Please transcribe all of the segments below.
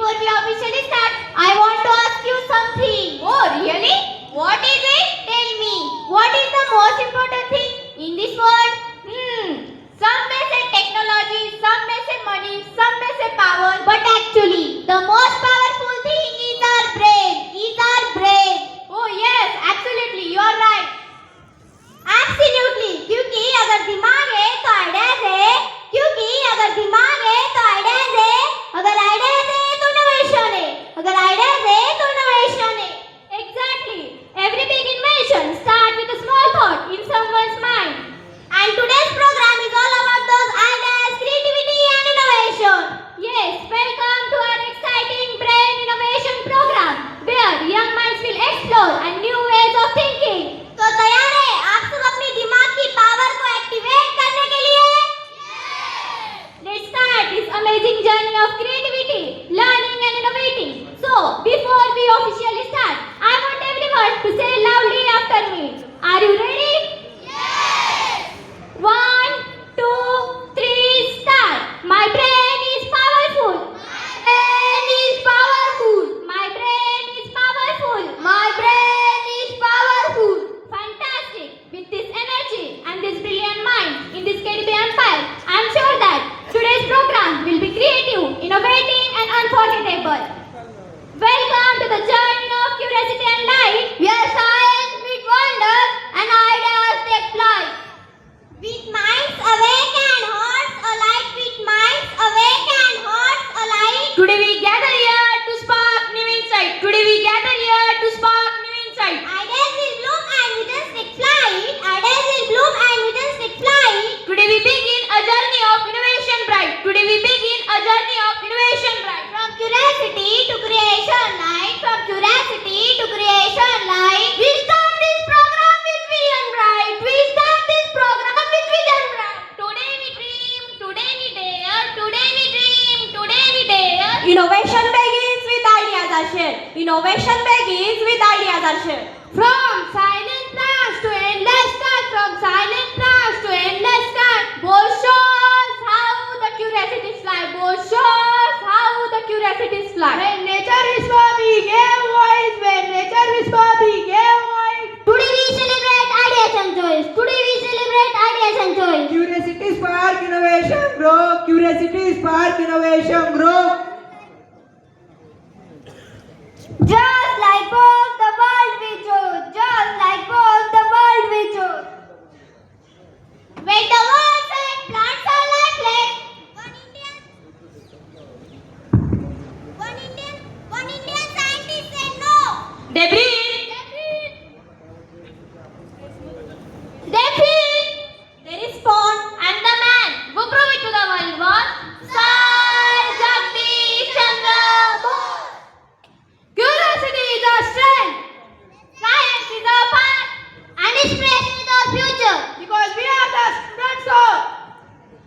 before we officially start, I want to ask you something. Oh, really? What is it? Tell me, what is the most important thing in this world? Some may say technology, some may say money, some may say power. But actually, the most powerful thing is our brain. Oh yes, absolutely, you are right. Absolutely, क्योंकि अगर दिमाग है तो ideas है, क्योंकि अगर दिमाग है तो आइडियाज है, अगर आइडियाज है तो इनोवेशन है, अगर आइडियाज है तो इनोवेशन है. Exactly. Every big invention starts with a small thought in someone's mind. And today's program is all about those ideas, creativity and innovation. Yes, welcome to our exciting brain innovation program, where young minds will explore and new ways of thinking. तो तैयार है आप सब अपनी दिमाग की power को activate करने के लिए? Let's start this amazing journey of creativity, learning and innovating. So, before we officially start, I want everyone to say loudly after me. Are you ready? Yes! 1, 2, 3, start. My brain is powerful. Brain is powerful. My brain is powerful. My brain is powerful. Fantastic! With this energy and this brilliant mind in this KDB empire, I am sure that today's program will be creative, innovating and unforgettable. Welcome to the journey of curiosity and light. Where science meets wonder and ideas take flight. With minds awake and hearts alight, with minds awake and hearts alight. Today we gather here to spark new insight. Today we gather here to spark new insight. Ideas will bloom and visions take flight. Ideas will bloom and visions take flight. Today we begin a journey of innovation bright. Today we begin a journey of innovation bright. From curiosity to creation light. From curiosity to creation light. We start this program with vision bright. We start this program with vision bright. Today we dream, today we dare, today we dream, today we dare. Innovation begins with ideas are shared. Innovation begins with ideas are shared. From silent plans to endless sky, from silent plans to endless sky. Both shows how the curiosities fly. Both shows how the curiosities fly. When nature whispered, we gave voice. When nature whispered, we gave voice. Today we celebrate ideas and joys. Today we celebrate ideas and joys. Curiosity spark innovation grow. Curiosity spark innovation grow. Just like both the world we chose. Just like both the world we chose. When the world said plants are lifeless, one Indian scientist said no. They breathe. They feel. They respond. And the man who proved it to the world was Sir Jagdish Chandra Bose. Curiosity is our strength. Science is our path. And inspiration is our future. Because we are the students of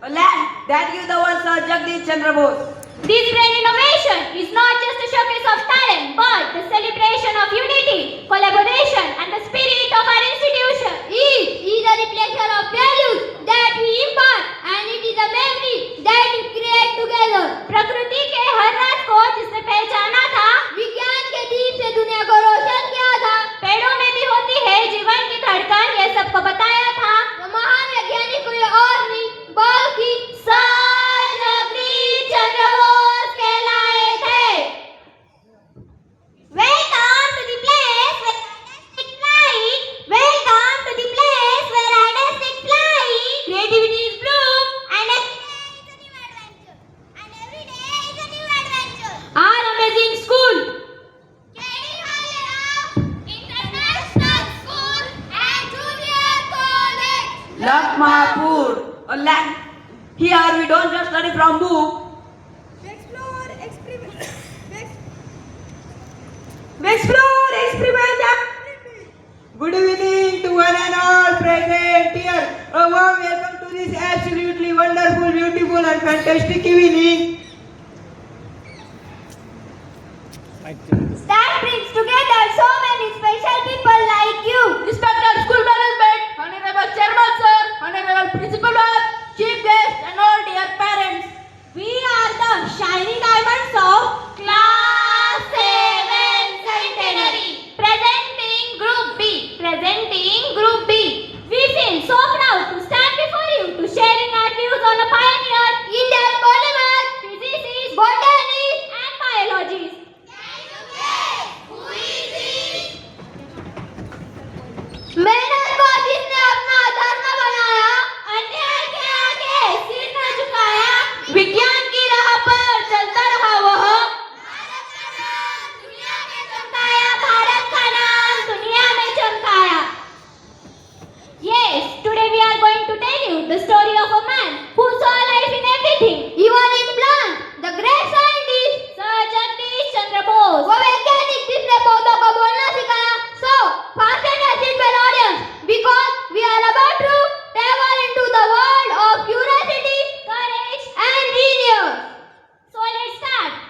A land that gives the world Sir Jagdish Chandra Bose. this brain innovation is not just a showcase of talent, but the celebration of unity, collaboration, and the spirit of our institution. It is a reflection of values that we impart, and it is a memory that we create together. प्रकृति के हर राज को जिसने पहचाना था, विज्ञान के दीप से दुनिया को रोशन किया था। पेड़ों में भी होती है जीवन की धड़कन, ये सबको बताया था। वो महान वैज्ञानिक कोई और नहीं बल्कि सर जगदीश चंद्र बोस कहलाए थे। Welcome to the place where ideas take flight. Welcome to the place where ideas take flight. Creativity is bloom. And every day is a new adventure. Our amazing school. International School and Junior College. Lakmapur, a land. Here we don't just study from book. We explore, experiment, and good evening to one and all present here. A warm welcome to this absolutely wonderful, beautiful, and fantastic evening. That brings together so many special people like you. Respected school management, honorable chairman sir, honorable principal ma'am, chief guest, and all dear parents. We are the shining diamonds of Class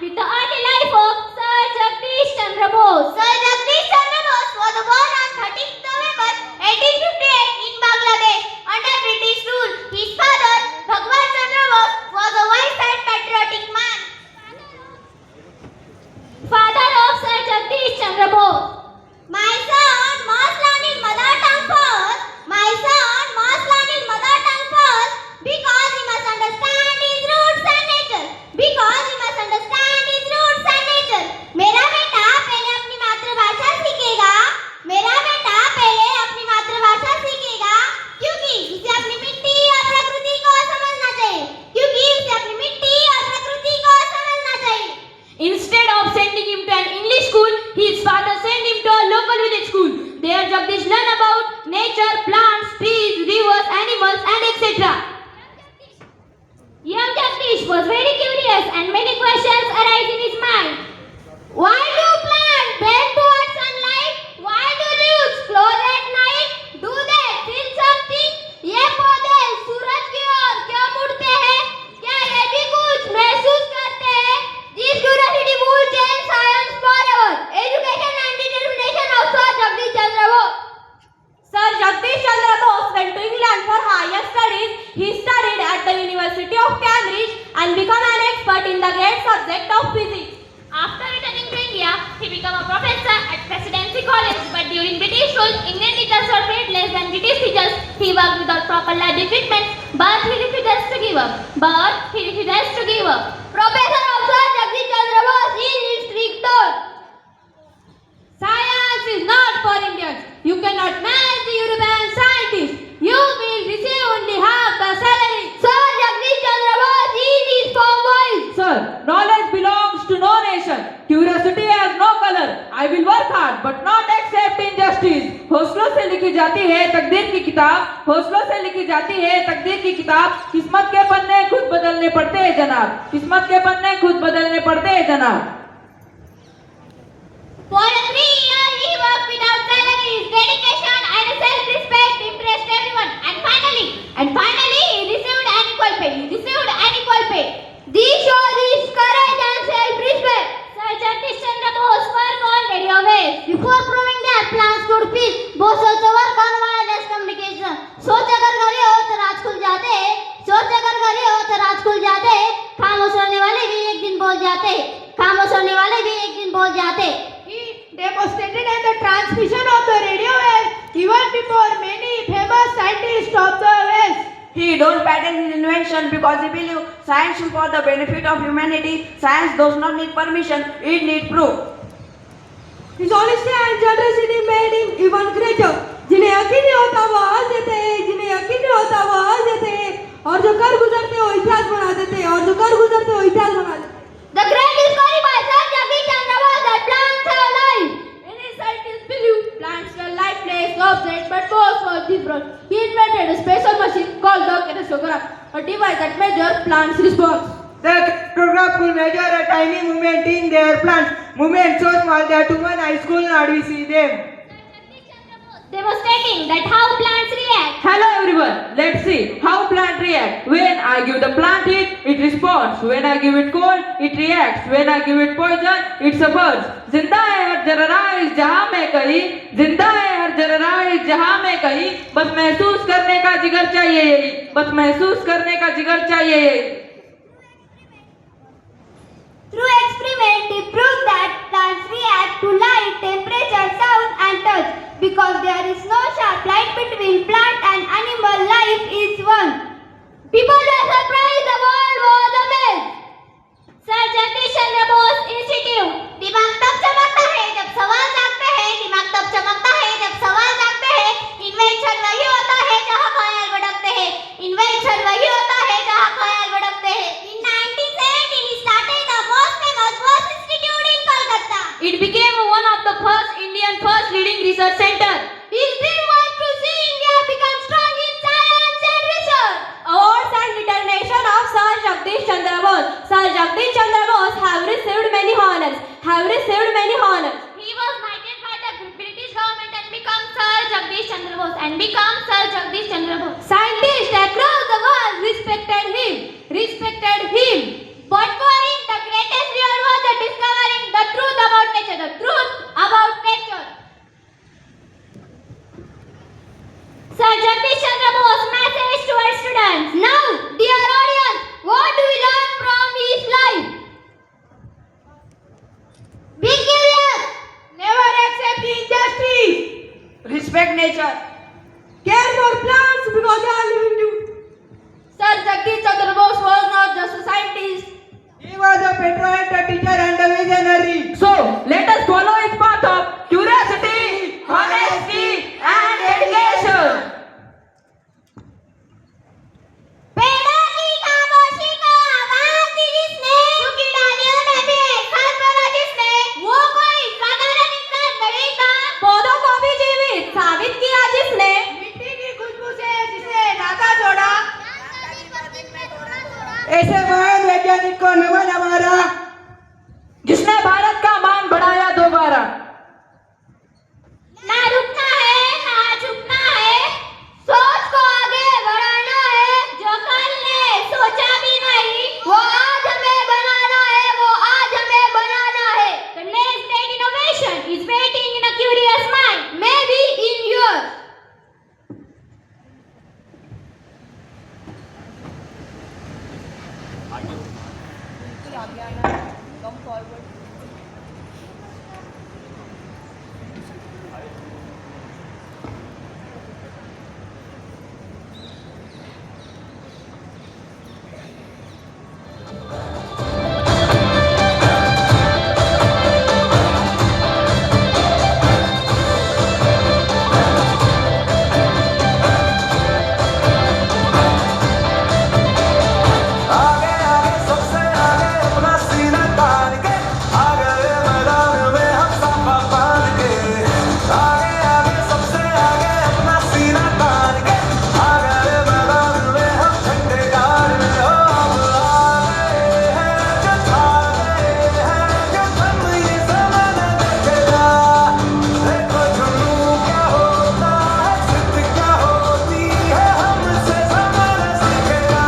with the early life of Sir Jagdish Chandra Bose. Sir Jagdish Chandra Bose was born on 13th November 1858 in Bangladesh under British rule. His father, Bhagwan Chandra Bose, was a wise and patriotic man. Father of Sir Jagdish Chandra Bose. My son must learn his mother tongue first. My son must learn his mother tongue first because he must understand his roots and nature. Because he must understand his roots and nature. मेरा बेटा पहले अपनी मातृभाषा सीखेगा. मेरा बेटा पहले अपनी मातृभाषा सीखेगा क्योंकि उसे अपनी मिट्टी और प्रकृति को समझना चाहिए. क्योंकि उसे अपनी मिट्टी और प्रकृति को समझना चाहिए. Instead of sending him to an English school, his father sent him to a local village school. There Jagdish learned about nature, plants, trees, rivers, animals and etc. Young Jagdish was very curious and many questions arise in his mind. Why do plants bend towards sunlight? Why do leaves close at night? Do they feel something? ये पौधे सूरज की ओर क्यों मुड़ते हैं? क्या ये भी कुछ महसूस करते हैं? This curiosity will change science forever. Education and determination of Sir Jagdish Chandra Bose. Sir Jagdish Chandra Bose went to England for higher studies. He studied at the University of Cambridge and became an expert in the great subject of physics. After returning to India, he became a professor at Presidency College. But during British rule, Indian teachers were paid less than British teachers. He worked without proper library treatment, but he refuses to give up. Professor of Sir Jagdish Chandra Bose is his strict thought. Science is not for Indians. You cannot match the European scientists. You will receive only half the salary. Sir Jagdish Chandra Bose is his firm voice. Sir, knowledge belongs to no nation. Curiosity has no color. I will work hard but not accept injustice. हौसलों से लिखी जाती है तकदीर की किताब. हौसलों से लिखी जाती है तकदीर की किताब. किस्मत के पन्ने खुद बदलने पड़ते हैं जनाब. किस्मत के पन्ने खुद बदलने पड़ते हैं जनाब. For 3 years he worked without salary. His dedication and self-respect impressed everyone. And finally he received unequal pay. This shows his courage and self-respect. Sir Jagdish Chandra Bose worked on radio waves. Before proving that plants could feel, Bose also worked on wireless communication. सोच अगर घरे हो तो राज खुल जाते. खामोश होने वाले भी एक दिन बोल जाते. He demonstrated the transmission of the radio waves even before many famous scientists of the West. He don't patent his invention because he believes science is for the benefit of humanity. Science does not need permission, it needs proof. His honesty and generosity made him even greater. जिन्हें यकीन नहीं होता वो हंस देते हैं. और जो कर गुजरते हो इतिहास बना देते हैं. The great discovery by Sir Jagdish Chandra Bose that plants have life. Many scientists believe plants were lifeless objects, but Bose was different. He invented a special machine called the kinematograph, a device that measures plants' response. The photograph will measure a tiny movement in their plants. Movement so small that human eyes could not see them. Demonstrating that how plants react. Hello everyone, let's see how plant react. When I give the plant heat, it responds. When I give it cold, it reacts. When I give it poison, it suffers. जिंदा है हर जर्रा इस जहां में कहीं. बस महसूस करने का जिगर चाहिए यही. Through experiment, he proved that plants react to light, temperature, sound and touch. Because there is no sharp line between plant and animal, life is one. People were surprised, the world was amazed. Sir Jagdish Chandra Bose Institute. दिमाग तब चमकता है जब सवाल जागते हैं. Invention वही होता है जहाँ ख्याल भटकते हैं. In 1917, he started the most famous Bose Institute in Kolkata. It became one of the first leading research center. His dream was to see India become strong in science and research. Awards and determination of Sir Jagdish Chandra Bose. Sir Jagdish Chandra Bose have received many honors. He was knighted by the British government and become Sir Jagdish Chandra Bose. Scientists across the world respected him. But for him, the greatest reward was the truth about nature. Sir Jagdish Chandra Bose message to our students. Now, dear audience, what do we learn from his life? Be curious. Never accept injustice. Respect nature. Care for plants because they are living too. Sir Jagdish Chandra Bose was not just a scientist. He was a patriot, a teacher and a visionary. So, let us follow his path of curiosity, honesty, and education. पेड़ों की खामोशी को आवाज दी जिसने, सूखी डालियों में भी एहसास बना जिसने, वो कोई साधारण इंसान नहीं था। पौधों को भी जीवित साबित किया जिसने, मिट्टी की खुशबू से जिसने नाता जोड़ा, ऐसे महान वैज्ञानिक को नमन हमारा। जिसने भारत का मान बढ़ाया दोबारा। ना रुकना है, ना झुकना है, सोच को आगे बढ़ाना है। जो कल ने सोचा भी नहीं, वो आज हमें बनाना है, वो आज हमें बनाना है। The next great innovation is waiting in a curious mind, maybe in yours. आगे आगे सबसे आगे अपना सीना तान के आगे मैदान में हम साफा बांध के आगे आगे सबसे आगे अपना सीना तान के आगे मैदान में हम झंडे गाड़ में हो हम आ गए हैं जो छा गए हैं जो हम ये ज़माना देखेगा देखो जुनून क्या होता है जिद क्या होती है हमसे ज़माना सीखेगा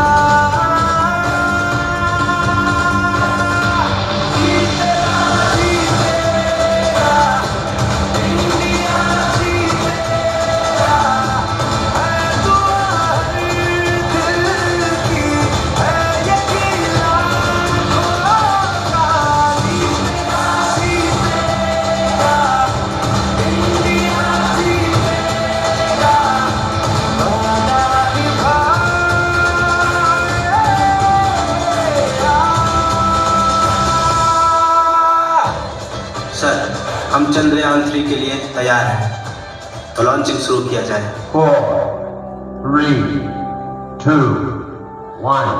सर, हम चंद्रयान 3 के लिए तैयार हैं, तो लॉन्चिंग शुरू किया जाए। 4, 3, 2, 1